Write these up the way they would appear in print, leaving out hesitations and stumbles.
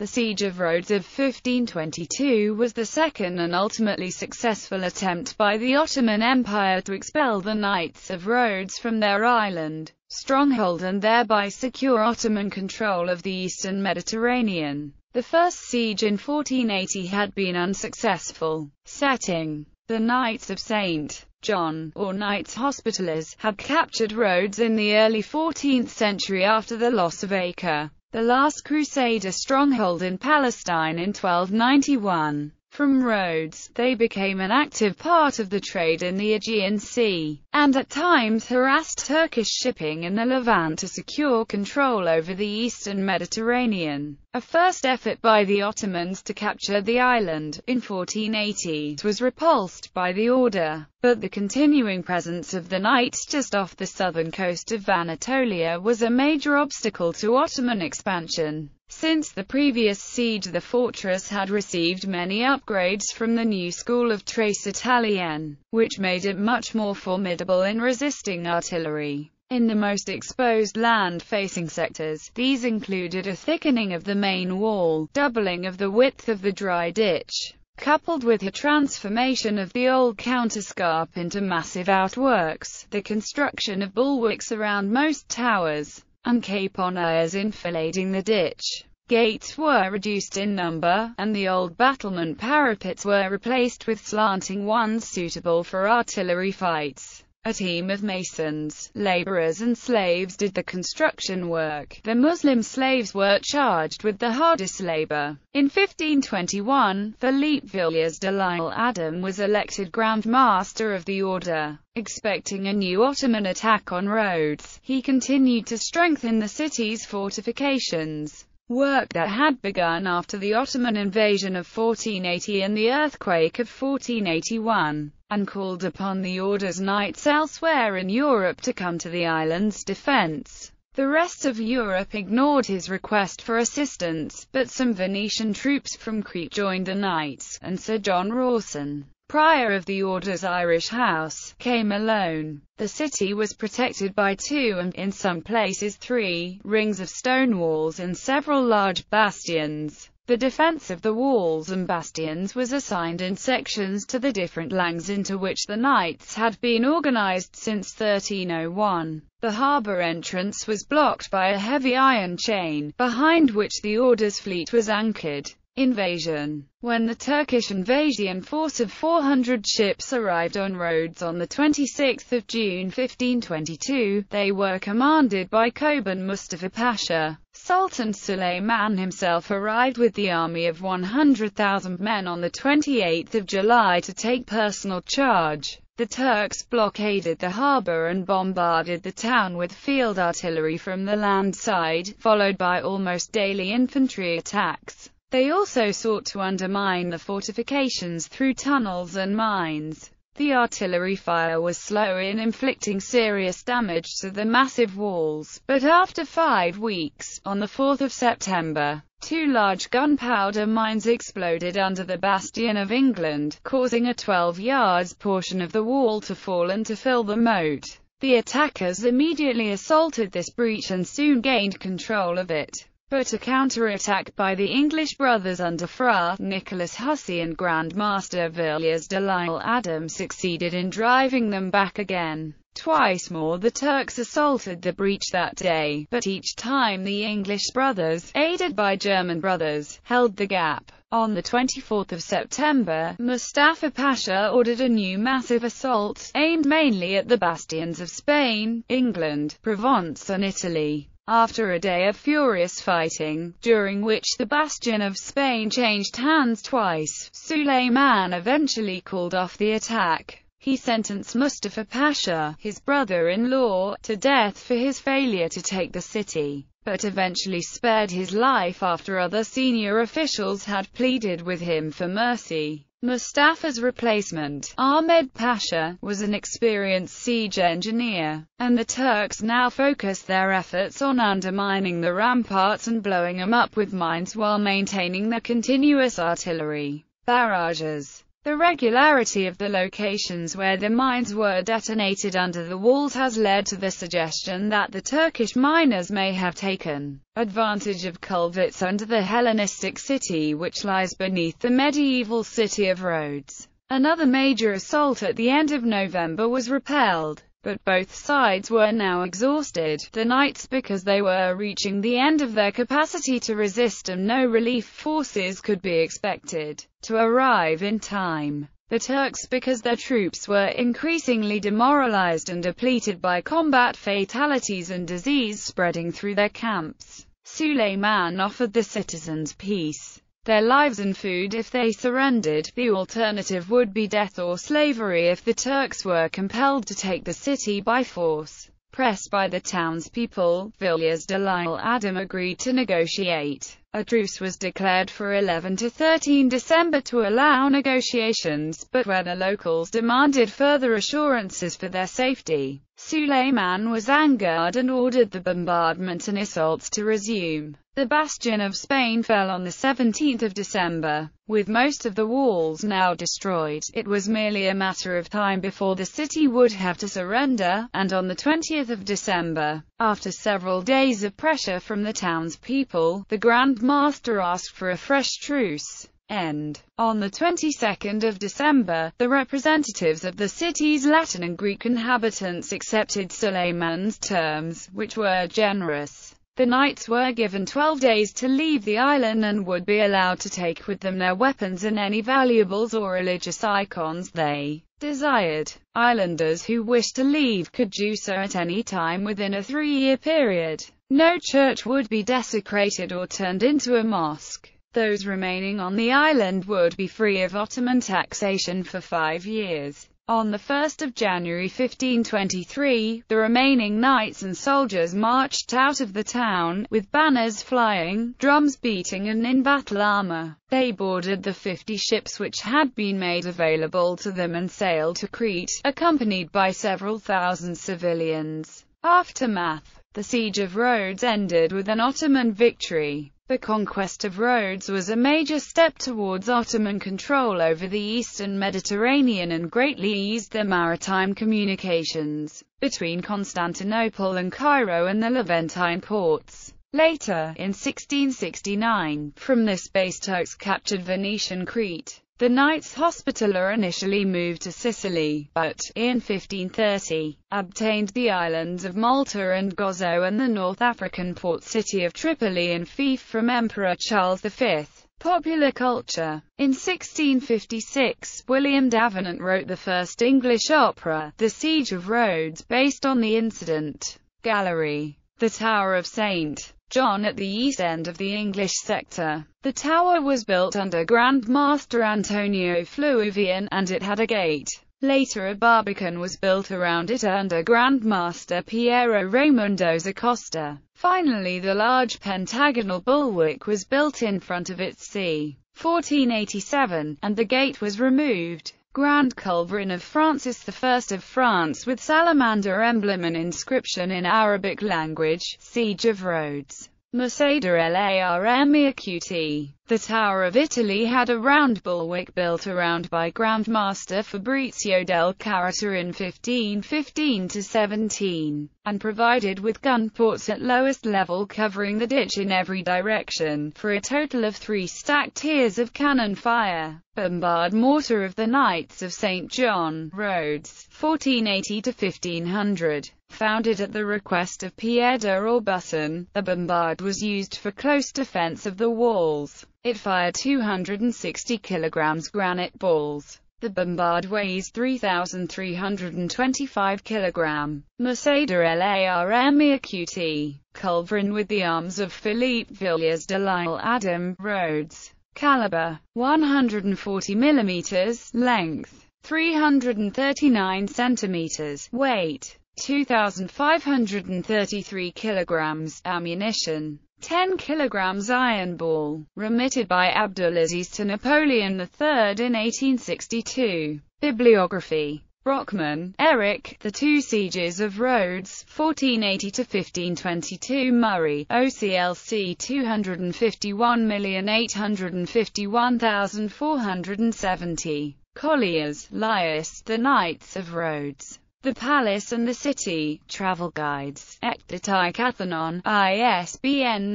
The Siege of Rhodes of 1522 was the second and ultimately successful attempt by the Ottoman Empire to expel the Knights of Rhodes from their island stronghold and thereby secure Ottoman control of the eastern Mediterranean. The first siege in 1480 had been unsuccessful. Setting: the Knights of St. John, or Knights Hospitallers, had captured Rhodes in the early 14th century after the loss of Acre, the last Crusader stronghold in Palestine, in 1291. From Rhodes, they became an active part of the trade in the Aegean Sea, and at times harassed Turkish shipping in the Levant to secure control over the eastern Mediterranean. A first effort by the Ottomans to capture the island, in 1480, was repulsed by the order, but the continuing presence of the Knights just off the southern coast of Anatolia was a major obstacle to Ottoman expansion. Since the previous siege, the fortress had received many upgrades from the new school of Truce End, which made it much more formidable in resisting artillery. In the most exposed land-facing sectors, these included a thickening of the main wall, doubling of the width of the dry ditch, coupled with a transformation of the old counterscarp into massive outworks, the construction of bulwarks around most towers, and caponiers enfilading the ditch. Gates were reduced in number, and the old battlement parapets were replaced with slanting ones suitable for artillery fights. A team of masons, laborers and slaves did the construction work. The Muslim slaves were charged with the hardest labor. In 1521, Philippe Villiers de l'Isle Adam was elected Grand Master of the Order. Expecting a new Ottoman attack on Rhodes, he continued to strengthen the city's fortifications, work that had begun after the Ottoman invasion of 1480 and the earthquake of 1481, and called upon the Order's knights elsewhere in Europe to come to the island's defense. The rest of Europe ignored his request for assistance, but some Venetian troops from Crete joined the knights, and Sir John Rawson, prior of the Order's Irish house, came alone. The city was protected by 2 and, in some places 3, rings of stone walls and several large bastions. The defense of the walls and bastions was assigned in sections to the different lands into which the knights had been organized since 1301. The harbour entrance was blocked by a heavy iron chain, behind which the Order's fleet was anchored. Invasion. When the Turkish invasion force of 400 ships arrived on Rhodes on 26 June 1522, they were commanded by Çoban Mustafa Pasha. Sultan Suleiman himself arrived with the army of 100,000 men on 28 July to take personal charge. The Turks blockaded the harbour and bombarded the town with field artillery from the land side, followed by almost daily infantry attacks. They also sought to undermine the fortifications through tunnels and mines. The artillery fire was slow in inflicting serious damage to the massive walls, but after 5 weeks, on 4 September, 2 large gunpowder mines exploded under the Bastion of England, causing a 12-yard portion of the wall to fall and to fill the moat. The attackers immediately assaulted this breach and soon gained control of it. But a counter-attack by the English brothers under Fra Nicholas Hussey and Grand Master Villiers de l'Isle Adam succeeded in driving them back again. Twice more the Turks assaulted the breach that day, but each time the English brothers, aided by German brothers, held the gap. On 24 September, Mustafa Pasha ordered a new massive assault, aimed mainly at the bastions of Spain, England, Provence and Italy. After a day of furious fighting, during which the bastion of Spain changed hands twice, Suleiman eventually called off the attack. He sentenced Mustafa Pasha, his brother-in-law, to death for his failure to take the city, but eventually spared his life after other senior officials had pleaded with him for mercy. Mustafa's replacement, Ahmed Pasha, was an experienced siege engineer, and the Turks now focused their efforts on undermining the ramparts and blowing them up with mines while maintaining their continuous artillery barrages. The regularity of the locations where the mines were detonated under the walls has led to the suggestion that the Turkish miners may have taken advantage of culverts under the Hellenistic city which lies beneath the medieval city of Rhodes. Another major assault at the end of November was repelled, but both sides were now exhausted, the knights because they were reaching the end of their capacity to resist and no relief forces could be expected to arrive in time. The Turks because their troops were increasingly demoralized and depleted by combat fatalities and disease spreading through their camps. Suleiman offered the citizens peace, their lives and food if they surrendered. The alternative would be death or slavery if the Turks were compelled to take the city by force. Pressed by the townspeople, Villiers de l'Isle Adam agreed to negotiate. A truce was declared for 11 to 13 December to allow negotiations, but when the locals demanded further assurances for their safety, Suleiman was angered and ordered the bombardment and assaults to resume. The bastion of Spain fell on the 17th of December. With most of the walls now destroyed, it was merely a matter of time before the city would have to surrender, and on the 20th of December, after several days of pressure from the townspeople, the Grand Master asked for a fresh truce end. On the 22nd of December, the representatives of the city's Latin and Greek inhabitants accepted Suleiman's terms, which were generous. The knights were given 12 days to leave the island and would be allowed to take with them their weapons and any valuables or religious icons they desired. Islanders who wished to leave could do so at any time within a 3-year period. No church would be desecrated or turned into a mosque. Those remaining on the island would be free of Ottoman taxation for 5 years. On the 1st of January 1523, the remaining knights and soldiers marched out of the town, with banners flying, drums beating and in battle armor. They boarded the 50 ships which had been made available to them and sailed to Crete, accompanied by several thousand civilians. Aftermath. The siege of Rhodes ended with an Ottoman victory. The conquest of Rhodes was a major step towards Ottoman control over the eastern Mediterranean and greatly eased the maritime communications between Constantinople and Cairo and the Levantine ports. Later, in 1669, from this base Turks captured Venetian Crete. The Knights Hospitaller initially moved to Sicily, but, in 1530, obtained the islands of Malta and Gozo and the North African port city of Tripoli in fief from Emperor Charles V. Popular culture. In 1656, William Davenant wrote the first English opera, The Siege of Rhodes, based on the incident. Gallery. The Tower of St. John at the east end of the English sector. The tower was built under Grand Master Antonio Fluvian, and it had a gate. Later a barbican was built around it under Grand Master Piero Raimundo Zacosta. Finally the large pentagonal bulwark was built in front of it c. 1487, and the gate was removed. Grand Culverin of Francis I of France with salamander emblem and inscription in Arabic language, Siege of Rhodes. Musada l'Armaqt. The Tower of Italy had a round bulwark built around by Grand Master Fabrizio del Carota in 1515–17, and provided with gun ports at lowest level covering the ditch in every direction, for a total of 3 stacked tiers of cannon fire. Bombard mortar of the Knights of St. John, Rhodes, 1480–1500. Founded at the request of Pierre de Aubusson, the bombard was used for close defense of the walls. It fired 260 kilograms granite balls. The bombard weighs 3,325 kilograms. Musada l'Armaqt. Culverin with the arms of Philippe Villiers de l'Isle Adam, Rhodes. Caliber, 140 mm, length, 339 centimeters, weight, 2,533 kilograms, ammunition, 10 kilograms iron ball, remitted by Abdulaziz to Napoleon III in 1862. Bibliography. Brockman, Eric, The Two Sieges of Rhodes, 1480–1522 Murray, OCLC 251851470. Collier's, Laius, The Knights of Rhodes, The Palace and the City, Travel Guides, Ectotycathon, ISBN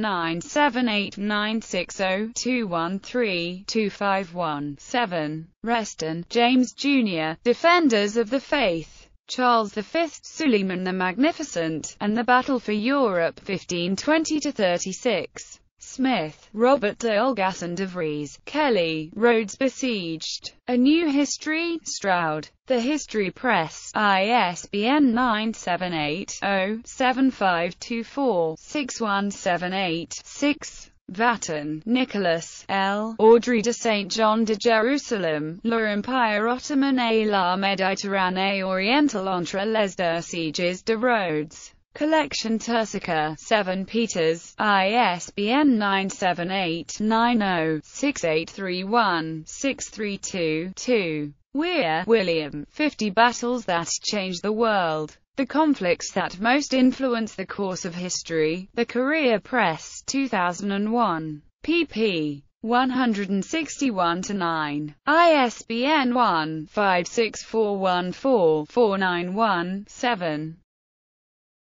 978-960-213-251-7. Reston, James Jr., Defenders of the Faith, Charles V, Suleiman the Magnificent, and the Battle for Europe, 1520-36. Smith, Robert de Olgasson de Vries, Kelly, Rhodes Besieged, A New History, Stroud, The History Press, ISBN 978-0-7524-6178-6. Vatten, Nicholas, L. Audrey de Saint John de Jerusalem, L'Empire Ottoman et la Méditerranée orientale entre les deux sieges de Rhodes. Collection Turcica, 7 Peters, ISBN 978-90-6831-632-2. Weir, William, 50 Battles That Changed the World. The Conflicts That Most Influence the Course of History. The Career Press, 2001. pp. 161-9. ISBN 1-56414-491-7.